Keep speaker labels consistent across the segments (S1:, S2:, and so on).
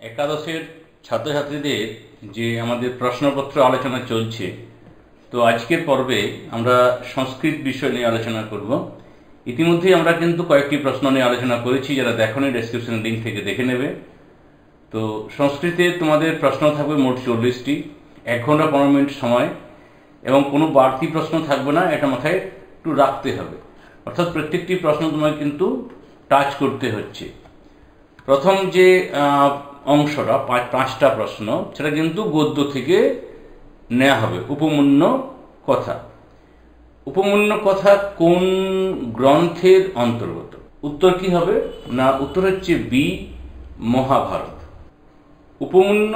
S1: একাদশের ছাত্রছাত্রীদের যে আমাদের প্রশ্নপত্র আলোচনা চলছে, তো আজকের পর্বে আমরা সংস্কৃত বিষয় নিয়ে আলোচনা করব। ইতিমধ্যেই আমরা কিন্তু কয়েকটি প্রশ্ন নিয়ে আলোচনা করেছি, যারা দেখোনি ডেসক্রিপশনের লিঙ্ক থেকে দেখে নেবে। তো সংস্কৃতে তোমাদের প্রশ্ন থাকবে মোট 40টি, 1 ঘন্টা 15 মিনিট সময়, এবং কোনো বাড়তি প্রশ্ন থাকবে না, এটা মাথায় একটু রাখতে হবে। অর্থাৎ প্রত্যেকটি প্রশ্ন তোমাকে কিন্তু টাচ করতে হচ্ছে। প্রথম যে অংশটা 5টা প্রশ্ন, সেটা কিন্তু গদ্য থেকে নেওয়া হবে। উপমন্য কথা, উপমন্য কথা কোন গ্রন্থের অন্তর্গত? উত্তর কি হবে না, উত্তর হচ্ছে বি, মহাভারত। উপমন্য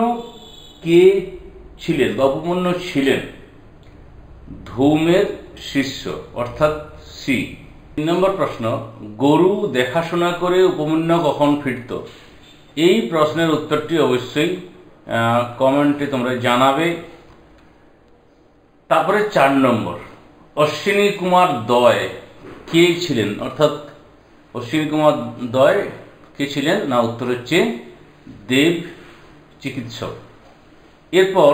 S1: কে ছিলেন বা উপমন্য ছিলেন ধৌমের শিষ্য, অর্থাৎ সি। 3 নম্বর প্রশ্ন, গরু দেখাশোনা করে উপমন্য কখন ফিরত? এই প্রশ্নের উত্তরটি অবশ্যই কমেন্টে তোমরা জানাবে। তারপরে 4 নম্বর, অশ্বিনী কুমার দয় কে ছিলেন? অর্থাৎ অশ্বিনী কুমার দয় কে ছিলেন না, উত্তর হচ্ছে দেব চিকিৎসক। এরপর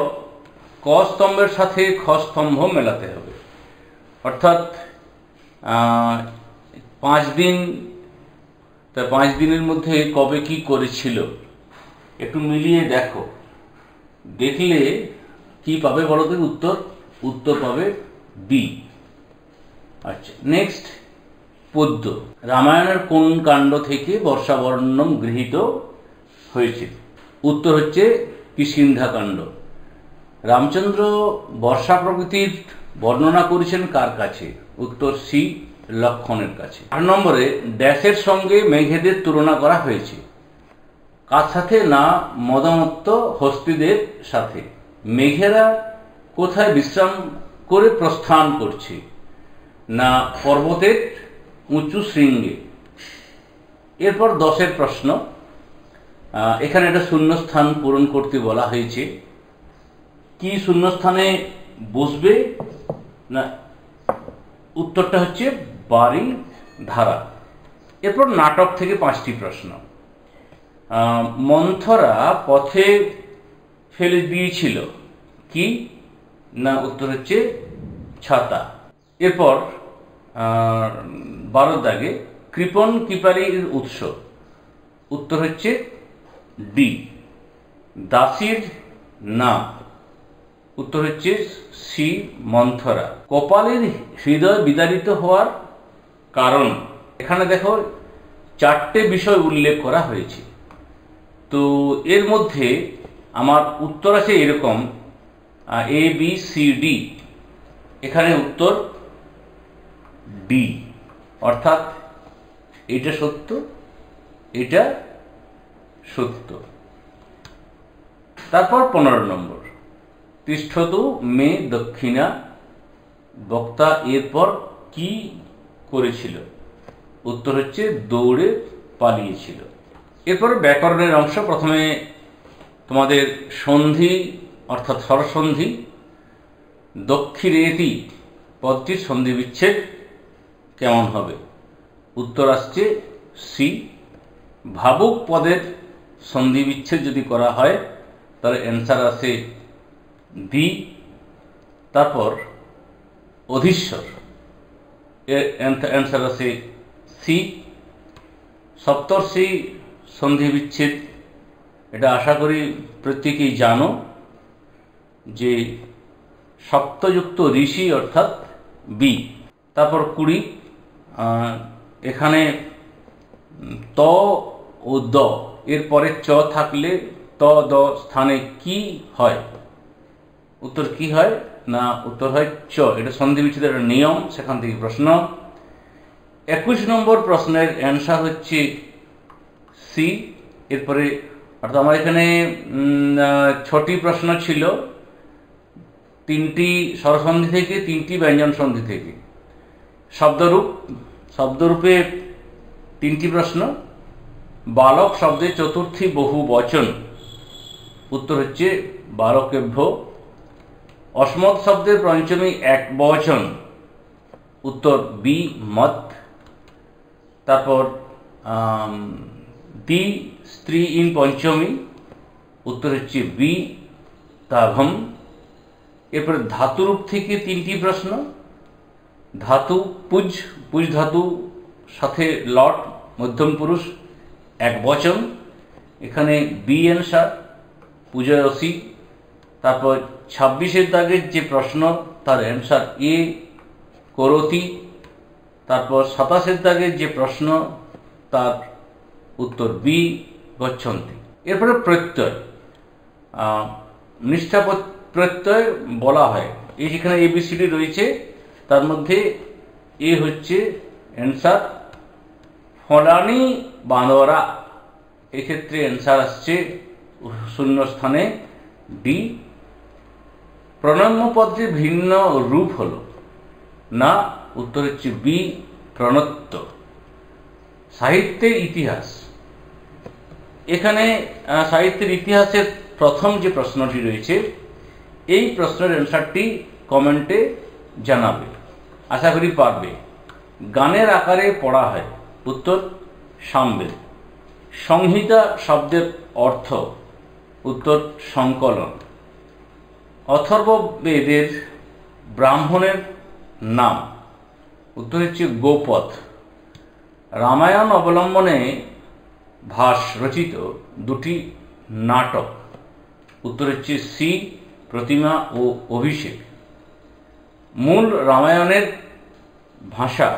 S1: ক স্তম্ভের সাথে খ স্তম্ভ মেলাতে হবে। অর্থাৎ 5 দিন, তা 5 দিনের মধ্যে কবে কি করেছিল একটু মিলিয়ে দেখো, দেখলে কি পাবে বলো তো? উত্তর পাবে বি। আচ্ছা, নেক্সট, পদ্য রামায়ণের কোন কাণ্ড থেকে বর্ষাবর্ণম গৃহীত হয়েছে? উত্তর হচ্ছে কিষ্কিন্ধা কাণ্ড। রামচন্দ্র বর্ষা প্রকৃতির বর্ণনা করেছেন কার কাছে? উত্তর সি, লক্ষণের কাছে। 8 নম্বরে, ড্যাশের সঙ্গে মেঘেদের তুলনা করা হয়েছে কার সাথে? না, মদমত্ত হস্তিদের সাথে। মেঘেরা কোথায় বিশ্রাম করে প্রস্থান করছে? না, পর্বতের উঁচু শৃঙ্গে। এরপর 10এর প্রশ্ন, এখানে একটা শূন্যস্থান পূরণ করতে বলা হয়েছে। কি শূন্যস্থানে বসবে? না, উত্তরটা হচ্ছে বাড়ি ধারা। এরপর নাটক থেকে 5টি প্রশ্ন। মন্থরা পথে ফেলে দিয়েছিল কি? না, উত্তর হচ্ছে ছাতা। এরপর 12 দাগে, কৃপণ কৃপালির উৎস, উত্তর হচ্ছে ডি, দাসীর নাম, উত্তর হচ্ছে সি, মন্থরা। কপালের হৃদয় বিদারিত হওয়ার কারণ, এখানে দেখো 4টে বিষয় উল্লেখ করা হয়েছে। তো এর মধ্যে আমার উত্তর আছে এরকম এ বি সি ডি, এখানে উত্তর ডি, অর্থাৎ এটা সত্য, এটা সত্য। তারপর 15 নম্বর, তিষ্ঠতু মে দক্ষিণা, বক্তা এরপর কি করেছিল? উত্তর হচ্ছে দৌড়ে পালিয়েছিল। এরপর ব্যাকরণের অংশ। প্রথমে তোমাদের সন্ধি অর্থাৎ স্বরসন্ধি। দক্ষিণেতি পদটির সন্ধি বিচ্ছেদ কেমন হবে? উত্তর আসছে সি। ভাবুক পদের সন্ধি বিচ্ছেদ যদি করা হয় তাহলে অ্যান্সার আসে ডি। তারপর অধীশ্বর, এর অ্যান্সার আসে সি। সপ্তর্ষি সন্ধি বিচ্ছেদ, এটা আশা করি প্রত্যেকেই জানো যে সপ্তযুক্ত ঋষি অর্থাৎ বি। তারপর 20, এখানে ত ও দ এর পরে চ থাকলে ত দ স্থানে কি হয়? উত্তর কি হয়? না, উত্তর হয় চ। এটা সন্ধি বিচ্ছেদের একটা নিয়ম, সেখান থেকে প্রশ্ন। 21 নম্বর প্রশ্নের অ্যান্সার হচ্ছে সি। এরপরে অর্থাৎ আমার এখানে 6টি প্রশ্ন ছিল, 3টি স্বরসন্ধি থেকে, 3টি ব্যঞ্জন সন্ধি থেকে। শব্দরূপে 3টি প্রশ্ন। বালক শব্দের চতুর্থী বহু বচন, উত্তর হচ্ছে বালকেভ্য। অসমত শব্দের পঞ্চমী এক বচন, উত্তর বি, মত। তারপর দ্বি স্ত্রী ইন পঞ্চমী, উত্তর হচ্ছে বি তাভম। এরপরে ধাতুরূপ থেকে 3টি প্রশ্ন। ধাতু পুজ, পুজ ধাতু সাথে লট, মধ্যম পুরুষ, একবচন, এখানে বি অ্যান্সার, পূজয়সী। তারপর 26-এর দাগের যে প্রশ্ন তার অ্যান্সার এ করতি। তারপর 27-এর দাগের যে প্রশ্ন তার উত্তর বি গচ্ছন্তি। এরপরে প্রত্যয়, নিষ্ঠা প্রত্যয় বলা হয়, এই যেখানে এবিসিডি রয়েছে তার মধ্যে এ হচ্ছে অ্যান্সার। ফলানি বাঁদরা, এক্ষেত্রে অ্যান্সার আসছে শূন্য স্থানে ডি। প্রণম্য পদের ভিন্ন রূপ হল না, উত্তর হচ্ছে বি প্রণত্ব। সাহিত্যের ইতিহাস, এখানে সাহিত্যের ইতিহাসের প্রথম যে প্রশ্নটি রয়েছে এই প্রশ্নের অ্যান্সারটি কমেন্টে জানাবে, আশা করি পারবে। গানের আকারে পড়া হয়, উত্তর সামবেদ। সংহিতা শব্দের অর্থ, উত্তর সংকলন। অথর্ববেদের ব্রাহ্মণের নাম, উত্তর হচ্ছে গোপদ। রামায়ণ অবলম্বনে ভাস রচিত 2টি নাটক, উত্তর হচ্ছে সি প্রতিমা ও অভিষেক। মূল রামায়ণের ভাষা,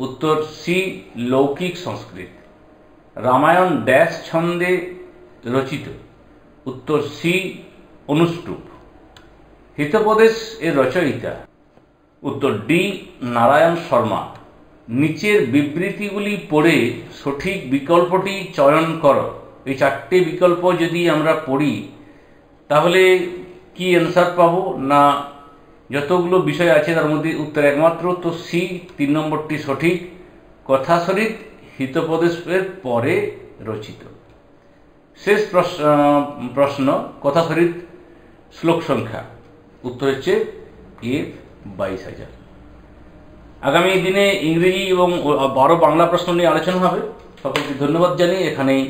S1: উত্তর সি লৌকিক সংস্কৃত। রামায়ণ ড্যাশ ছন্দে রচিত, উত্তর সি অনুষ্টুপ। হিতোপদেশ এর রচয়িতা, উত্তর ডি নারায়ণ শর্মা। নিচের বিবৃতিগুলি পড়ে সঠিক বিকল্পটি চয়ন করো। এই 4টে বিকল্প যদি আমরা পড়ি তাহলে কি অ্যান্সার পাবো না, যতগুলো বিষয় আছে তার মধ্যে উত্তর একমাত্র তো সি 3 নম্বরটি সঠিক। কথাশরিত হিতোপদেশের পরে রচিত। শেষ প্রশ্ন, কথাশরিত শ্লোক সংখ্যা, উত্তর হচ্ছে এ 22,000। আগামী দিনে ইংরেজি এবং 12 বাংলা প্রশ্ন নিয়ে আলোচনা হবে। সকলকে ধন্যবাদ জানিয়ে এখানেই